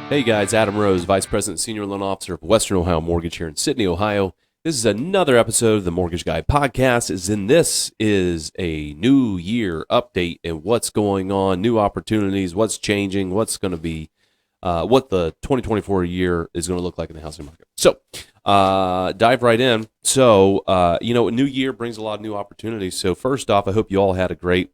Hey guys, Adam Rose, Vice President, Senior Loan Officer of Western Ohio Mortgage here in Sydney, Ohio. This is another episode of the Mortgage Guy Podcast. This is a new year update and what's going on, new opportunities, what's changing, what's going to be, what the 2024 year is going to look like in the housing market. So, dive right in. So, a new year brings a lot of new opportunities. So, first off, I hope you all had a great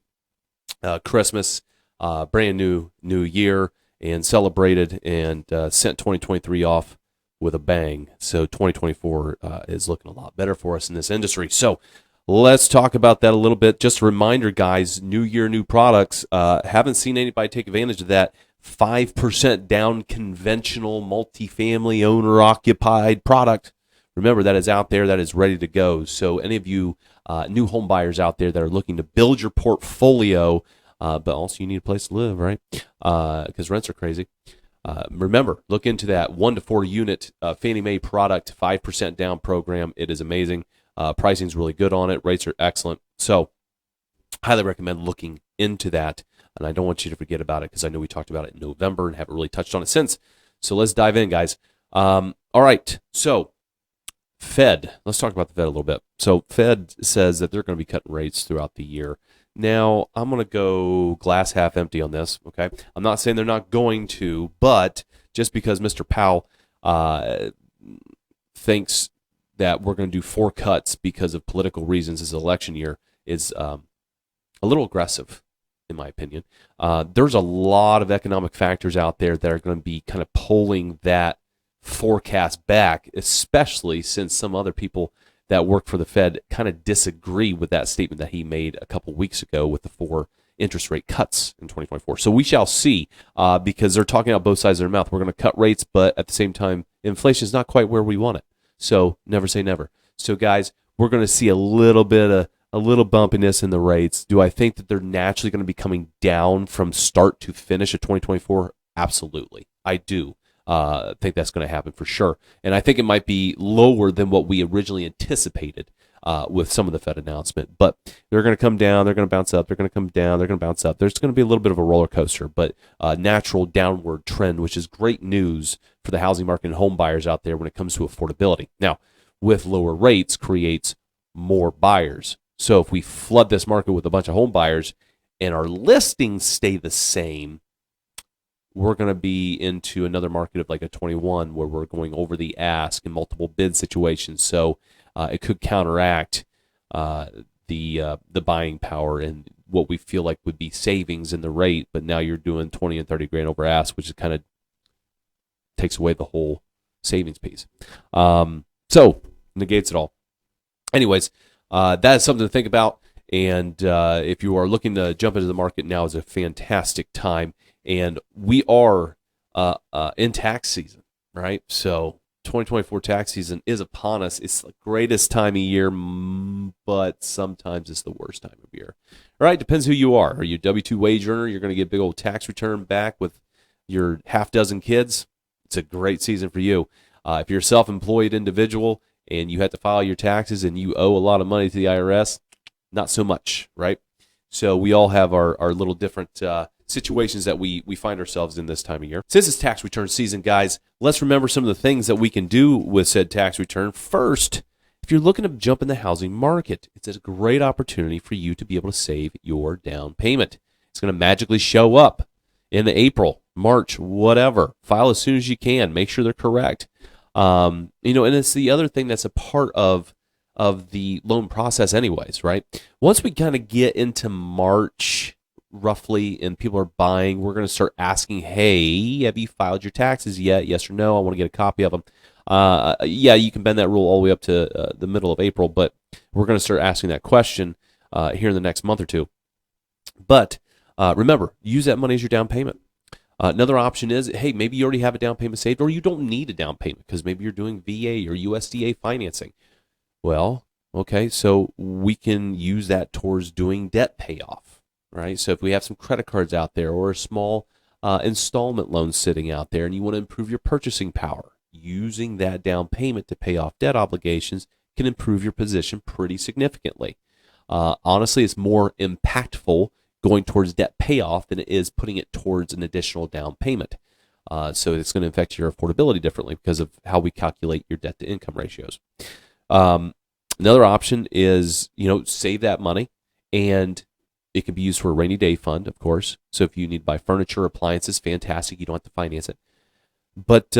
Christmas, brand new year, and celebrated and sent 2023 off with a bang. So 2024 is looking a lot better for us in this industry. So let's talk about that a little bit. Just a reminder, guys, new year, new products. Haven't seen anybody take advantage of that 5% down conventional multifamily owner-occupied product. Remember, that is out there. That is ready to go. So any of you new home buyers out there that are looking to build your portfolio, but also you need a place to live, right? Because rents are crazy. Remember, look into that 1 to 4 unit Fannie Mae product, 5% down program. It is amazing. Pricing is really good on it. Rates are excellent. So highly recommend looking into that. And I don't want you to forget about it because I know we talked about it in November and haven't really touched on it since. So let's dive in, guys. All right. So Fed. Let's talk about the Fed a little bit. So Fed says that they're going to be cutting rates throughout the year. Now, I'm going to go glass half empty on this, okay? I'm not saying they're not going to, but just because Mr. Powell thinks that we're going to do 4 cuts because of political reasons this election year is a little aggressive, in my opinion. There's a lot of economic factors out there that are going to be kind of pulling that forecast back, especially since some other people that work for the Fed kind of disagree with that statement that he made a couple weeks ago with the 4 interest rate cuts in 2024. So we shall see, because they're talking out both sides of their mouth. We're going to cut rates, but at the same time, inflation is not quite where we want it. So never say never. So guys, we're going to see a little bumpiness in the rates. Do I think that they're naturally going to be coming down from start to finish of 2024? Absolutely, I do. Think that's going to happen for sure. And I think it might be lower than what we originally anticipated with some of the Fed announcement. But they're going to come down, they're going to bounce up, they're going to come down, they're going to bounce up. There's going to be a little bit of a roller coaster, but natural downward trend, which is great news for the housing market and home buyers out there when it comes to affordability. Now, with lower rates creates more buyers. So if we flood this market with a bunch of home buyers and our listings stay the same, we're going to be into another market of like a 21 where we're going over the ask in multiple bid situations. So it could counteract the buying power and what we feel like would be savings in the rate. But now you're doing 20 and 30 grand over ask, which is kind of takes away the whole savings piece. So negates it all. Anyways, that is something to think about. And if you are looking to jump into the market, now is a fantastic time. And we are in tax season, right? So 2024 tax season is upon us. It's the greatest time of year, but sometimes it's the worst time of year. All right, depends who you are. Are you a W-2 wage earner? You're going to get a big old tax return back with your half dozen kids. It's a great season for you. If you're a self-employed individual and you have to file your taxes and you owe a lot of money to the IRS, not so much, right? So we all have our little different situations that we find ourselves in this time of year. Since it's tax return season, guys, let's remember some of the things that we can do with said tax return. First, if you're looking to jump in the housing market, it's a great opportunity for you to be able to save your down payment. It's going to magically show up in April, March, whatever. File as soon as you can. Make sure they're correct. And it's the other thing that's a part of the loan process anyways, right? Once we kind of get into March roughly and people are buying, we're going to start asking, hey, have you filed your taxes yet? Yes or no? I want to get a copy of them. Yeah, you can bend that rule all the way up to the middle of April, but we're going to start asking that question here in the next month or two. But remember, use that money as your down payment. Another option is, hey, maybe you already have a down payment saved or you don't need a down payment because maybe you're doing VA or USDA financing. Well, okay, so we can use that towards doing debt payoff, right? So if we have some credit cards out there or a small installment loan sitting out there and you want to improve your purchasing power, using that down payment to pay off debt obligations can improve your position pretty significantly. Honestly, it's more impactful going towards debt payoff than it is putting it towards an additional down payment. So it's going to affect your affordability differently because of how we calculate your debt to income ratios. Another option is, save that money, and it can be used for a rainy day fund, of course. So if you need to buy furniture, appliances, fantastic. You don't have to finance it. But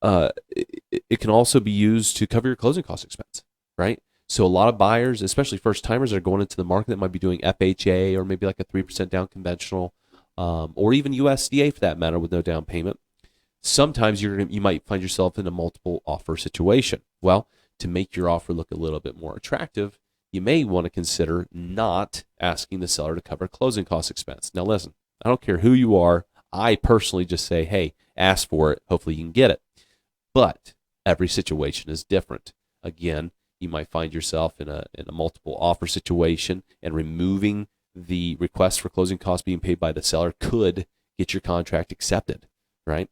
it can also be used to cover your closing cost expense, right? So a lot of buyers, especially first timers, that are going into the market that might be doing FHA or maybe like a 3% down conventional, or even USDA for that matter with no down payment. Sometimes you might find yourself in a multiple offer situation. Well, to make your offer look a little bit more attractive, you may want to consider not asking the seller to cover closing cost expense. Now listen, I don't care who you are. I personally just say, hey, ask for it. Hopefully you can get it. But every situation is different. Again, you might find yourself in a multiple offer situation, and removing the request for closing costs being paid by the seller could get your contract accepted, right?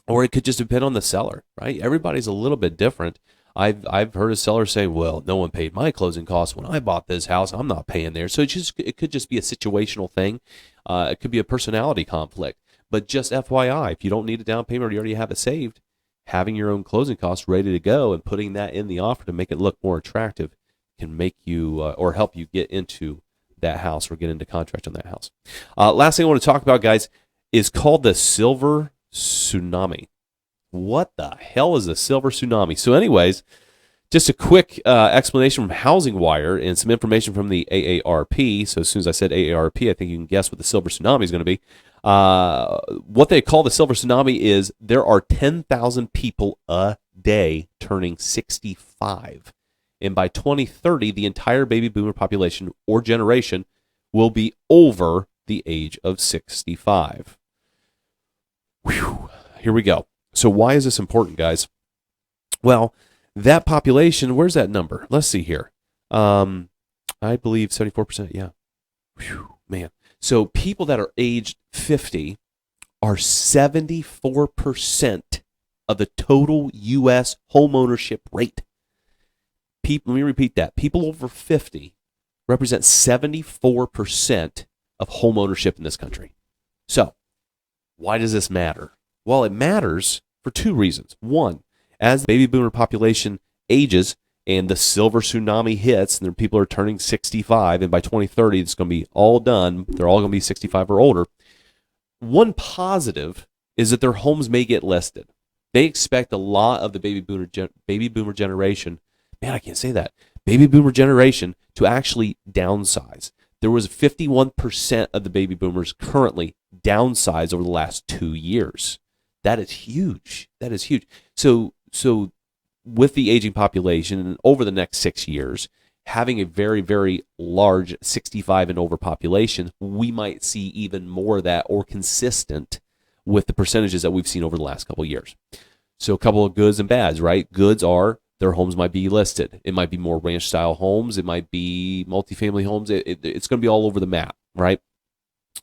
Or it could just depend on the seller, right? Everybody's a little bit different. I've heard a seller say, well, no one paid my closing costs when I bought this house. I'm not paying theirs. So it could just be a situational thing. It could be a personality conflict. But just FYI, if you don't need a down payment or you already have it saved, having your own closing costs ready to go and putting that in the offer to make it look more attractive can make you or help you get into that house or get into contract on that house. Last thing I want to talk about, guys, is called the Silver Tsunami. What the hell is the Silver Tsunami? So anyways, just a quick explanation from Housing Wire and some information from the AARP. So as soon as I said AARP, I think you can guess what the Silver Tsunami is going to be. What they call the Silver Tsunami is there are 10,000 people a day turning 65. And by 2030, the entire baby boomer population or generation will be over the age of 65. Whew. Here we go. So why is this important, guys? Well, that population, where's that number? Let's see here. I believe 74%, yeah. Whew, man. So people that are aged 50 are 74% of the total U.S. homeownership rate. Let me repeat that. People over 50 represent 74% of homeownership in this country. So why does this matter? Well, it matters for two reasons. One, as the baby boomer population ages and the Silver Tsunami hits, and people are turning 65, and by 2030, it's going to be all done. They're all going to be 65 or older. One positive is that their homes may get listed. They expect a lot of the baby boomer generation, man, I can't say that, baby boomer generation to actually downsize. There was 51% of the baby boomers currently downsize over the last 2 years. That is huge. That is huge. So with the aging population and over the next 6 years, having a very, very large 65 and over population, we might see even more of that or consistent with the percentages that we've seen over the last couple of years. So a couple of goods and bads, right? Goods are their homes might be listed. It might be more ranch-style homes. It might be multifamily homes. It's going to be all over the map, right?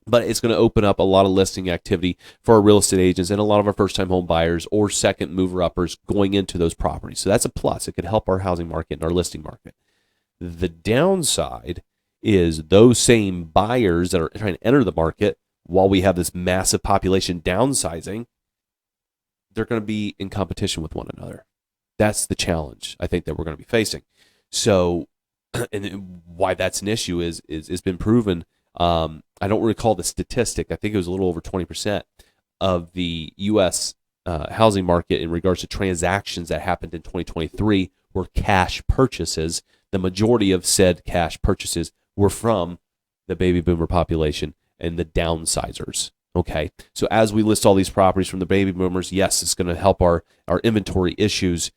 But it's going to open up a lot of listing activity for our real estate agents and a lot of our first-time home buyers or second mover-uppers going into those properties. So that's a plus. It could help our housing market and our listing market. The downside is those same buyers that are trying to enter the market while we have this massive population downsizing, they're going to be in competition with one another. That's the challenge I think that we're going to be facing. So, and why that's an issue is it's been proven. I don't recall the statistic. I think it was a little over 20% of the U.S. Housing market in regards to transactions that happened in 2023 were cash purchases. The majority of said cash purchases were from the baby boomer population and the downsizers. Okay, so as we list all these properties from the baby boomers, yes, it's going to help our inventory issues.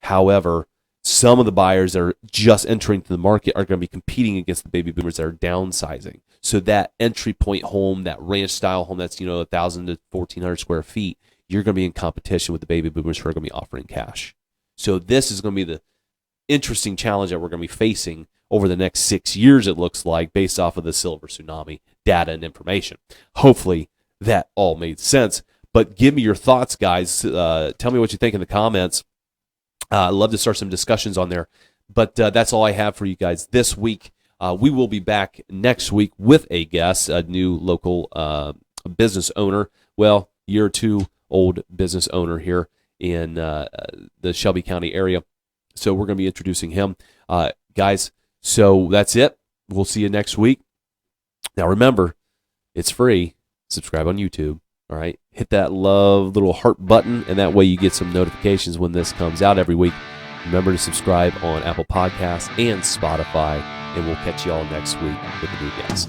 However, some of the buyers that are just entering to the market are going to be competing against the baby boomers that are downsizing. So that entry point home, that ranch style home that's 1,000 to 1,400 square feet, you're going to be in competition with the baby boomers who are going to be offering cash. So this is going to be the interesting challenge that we're going to be facing over the next 6 years, it looks like, based off of the Silver Tsunami data and information. Hopefully that all made sense. But give me your thoughts, guys. Tell me what you think in the comments. I'd love to start some discussions on there. But that's all I have for you guys this week. We will be back next week with a guest, a new local business owner. Well, year or two old business owner here in the Shelby County area. So we're going to be introducing him. Guys, so that's it. We'll see you next week. Now remember, it's free. Subscribe on YouTube. All right. Hit that little heart button, and that way you get some notifications when this comes out every week. Remember to subscribe on Apple Podcasts and Spotify, and we'll catch you all next week with a new guest.